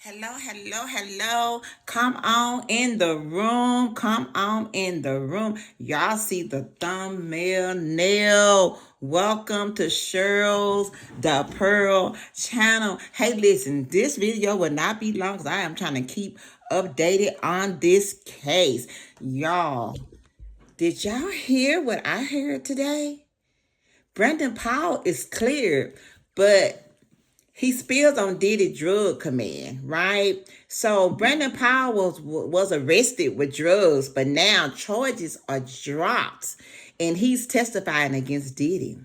Hello, hello, hello. Come on in the room. Come on in the room. Y'all see the thumbnail. Welcome to Cheryl's The Pearl channel. Hey, listen, this video will not be long because I am trying to keep updated on this case. Y'all, did y'all hear what I heard today? Brendan Paul is cleared, but he spills on Diddy drug command, right? So Brendan Powell was arrested with drugs, but now charges are dropped, and he's testifying against Diddy.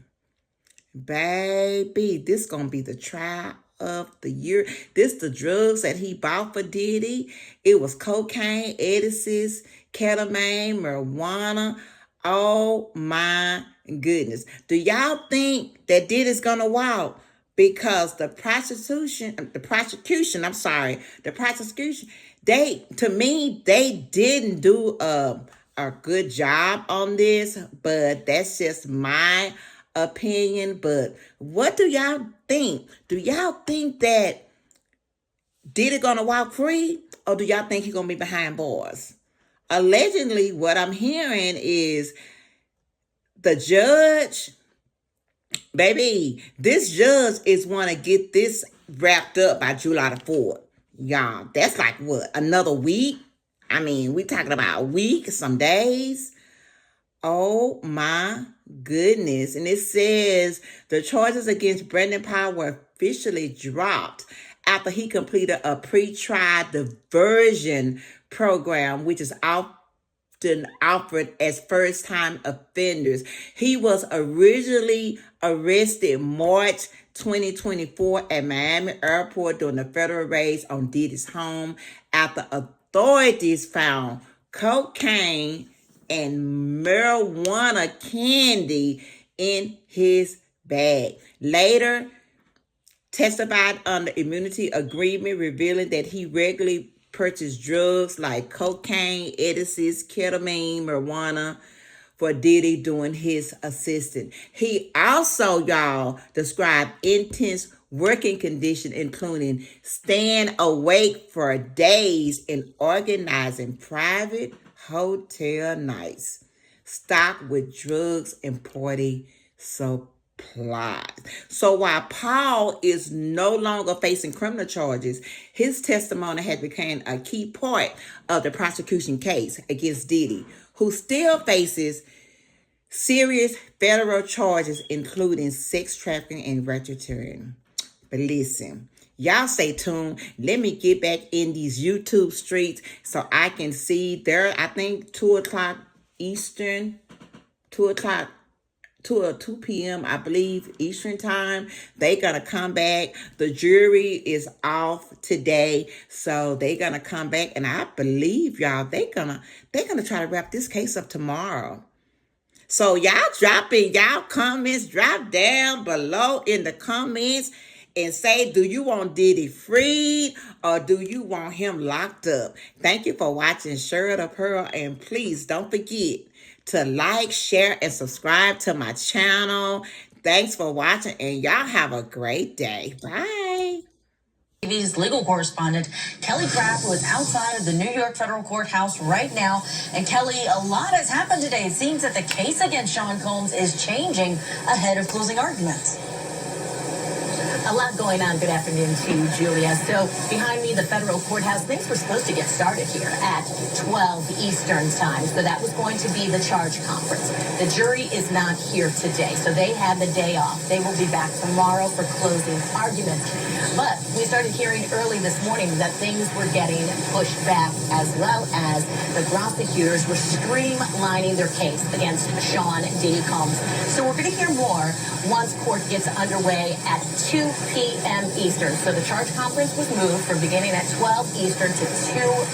Baby, this gonna be the trial of the year. This the drugs that he bought for Diddy. It was cocaine, ecstasy, ketamine, marijuana. Oh my goodness. Do y'all think that Diddy's gonna walk? Because the prosecution, they didn't do a good job on this, but that's just my opinion. But what do y'all think? Do y'all think that Diddy gonna walk free, or do y'all think he gonna be behind bars? Allegedly, what I'm hearing is the judge, baby, this judge is want to get this wrapped up by July the 4th. Y'all, that's like what, another week? I mean, we talking about a week, some days. Oh my goodness. And it says the charges against Brendan Powell were officially dropped after he completed a pre-trial diversion program, which is often offered as first-time offenders. He was originally arrested March 2024 at Miami Airport during the federal raids on Diddy's home after authorities found cocaine and marijuana candy in his bag. Later, testified under immunity agreement, revealing that he regularly purchased drugs like cocaine, ecstasy, ketamine, marijuana for Diddy doing his assistant. He also, y'all, described intense working conditions, including staying awake for days and organizing private hotel nights, stocked with drugs and party supplies. So while Paul is no longer facing criminal charges, his testimony has become a key part of the prosecution case against Diddy, who still faces serious federal charges, including sex trafficking and racketeering. But listen, y'all stay tuned. Let me get back in these YouTube streets so I can see there. I think 2 o'clock Eastern, 2 p.m., I believe, Eastern time. They gonna come back. The jury is off today, so they gonna come back, and I believe y'all they gonna try to wrap this case up tomorrow. So y'all drop in y'all comments, drop down below in the comments and say, do you want Diddy freed or do you want him locked up? Thank you for watching Cheryl the Pearl, and please don't forget to like, share, and subscribe to my channel. Thanks for watching, and y'all have a great day. Bye. TV's legal correspondent Kelly Craft was outside of the New York federal courthouse right now. And Kelly, a lot has happened today. It seems that the case against Sean Combs is changing ahead of closing arguments. A lot going on. Good afternoon to you, Julia. So behind me, the federal courthouse, things were supposed to get started here at 12 Eastern time. So that was going to be the charge conference. The jury is not here today, so they had the day off. They will be back tomorrow for closing arguments. But we started hearing early this morning that things were getting pushed back, as well as the prosecutors were streamlining their case against Sean Diddy Combs. So we're going to hear more once court gets underway at 2 p.m. Eastern. So the charge conference was moved from beginning at 12 Eastern to 2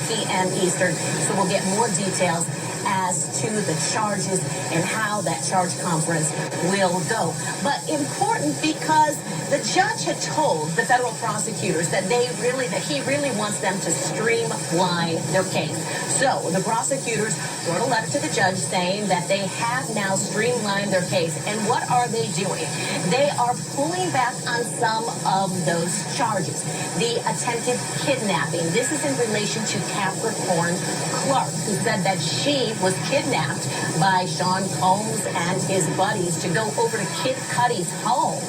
p.m. Eastern. So we'll get more details as to the charges and how that charge conference will go. But important because the judge had told the federal prosecutors that he really wants them to streamline their case. So the prosecutors wrote a letter to the judge saying that they have now streamlined their case. And what are they doing? They are pulling back on some of those charges. The attempted kidnapping. This is in relation to Capricorn Clark, who said that she was kidnapped by Sean Combs and his buddies to go over to Kid Cudi's home.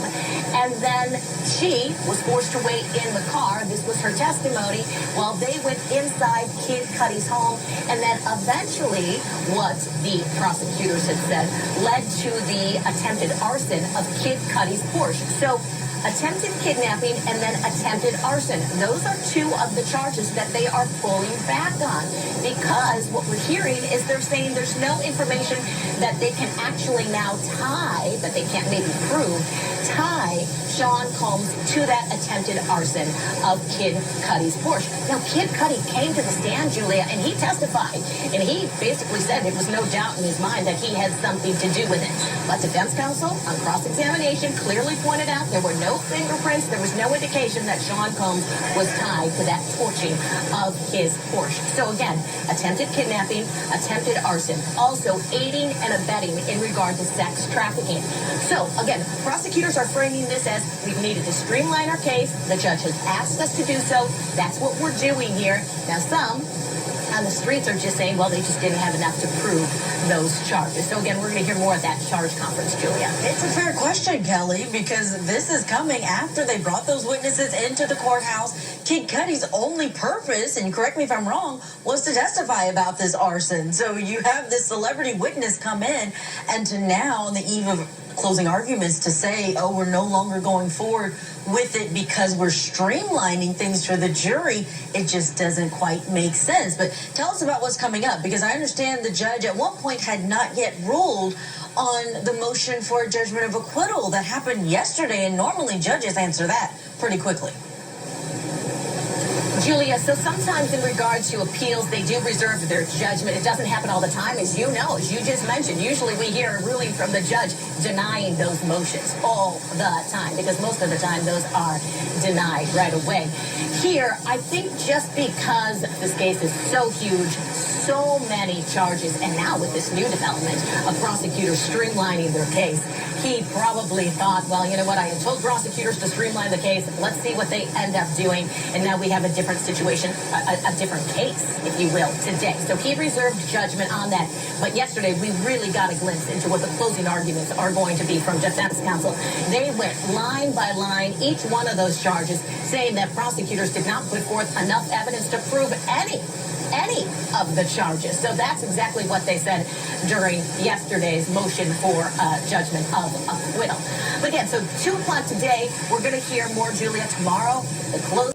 And then she was forced to wait in the car. This was her testimony while they went inside Kid Cudi's home. And then eventually, what the prosecutors had said led to the attempted arson of Kid Cudi's Porsche. So attempted kidnapping and then attempted arson. Those are two of the charges that they are pulling back on, because what we're hearing is they're saying there's no information that they can actually now tie, that they can't maybe prove, tie Sean Combs to that attempted arson of Kid Cudi's Porsche. Now, Kid Cudi came to the stand, Julia, and he testified, and he basically said there was no doubt in his mind that he had something to do with it. But defense counsel, on cross-examination, clearly pointed out there were no fingerprints, there was no indication that Sean Combs was tied to that torching of his Porsche. So again, attempted kidnapping, attempted arson, also aiding and abetting in regard to sex trafficking. So again, prosecutors are framing this as we've needed to streamline our case. The judge has asked us to do so. That's what we're doing here. Now, some on the streets are just saying, well, they just didn't have enough to prove those charges. So again, we're going to hear more at that charge conference, Julia. It's a fair question, Kelly, because this is coming after they brought those witnesses into the courthouse. Kid Cudi's only purpose, and correct me if I'm wrong, was to testify about this arson. So you have this celebrity witness come in, and to now, on the eve of closing arguments, to say, oh, we're no longer going forward with it because we're streamlining things for the jury, it just doesn't quite make sense. But tell us about what's coming up, because I understand the judge at one point had not yet ruled on the motion for a judgment of acquittal that happened yesterday, and normally judges answer that pretty quickly. Julia, so sometimes in regard to appeals, they do reserve their judgment. It doesn't happen all the time, as you know, as you just mentioned. Usually we hear a ruling from the judge denying those motions all the time, because most of the time those are denied right away. Here, I think just because this case is so huge, so many charges, and now with this new development of prosecutors streamlining their case, he probably thought, well, you know what, I had told prosecutors to streamline the case. Let's see what they end up doing. And now we have a different situation, a different case, if you will, today. So he reserved judgment on that. But yesterday, we really got a glimpse into what the closing arguments are going to be from defense counsel. They went line by line, each one of those charges, saying that prosecutors did not put forth enough evidence to prove any of the charges. So that's exactly what they said during yesterday's motion for judgment of acquittal. But again, so 2 o'clock today, we're going to hear more, Julia. Tomorrow, the close.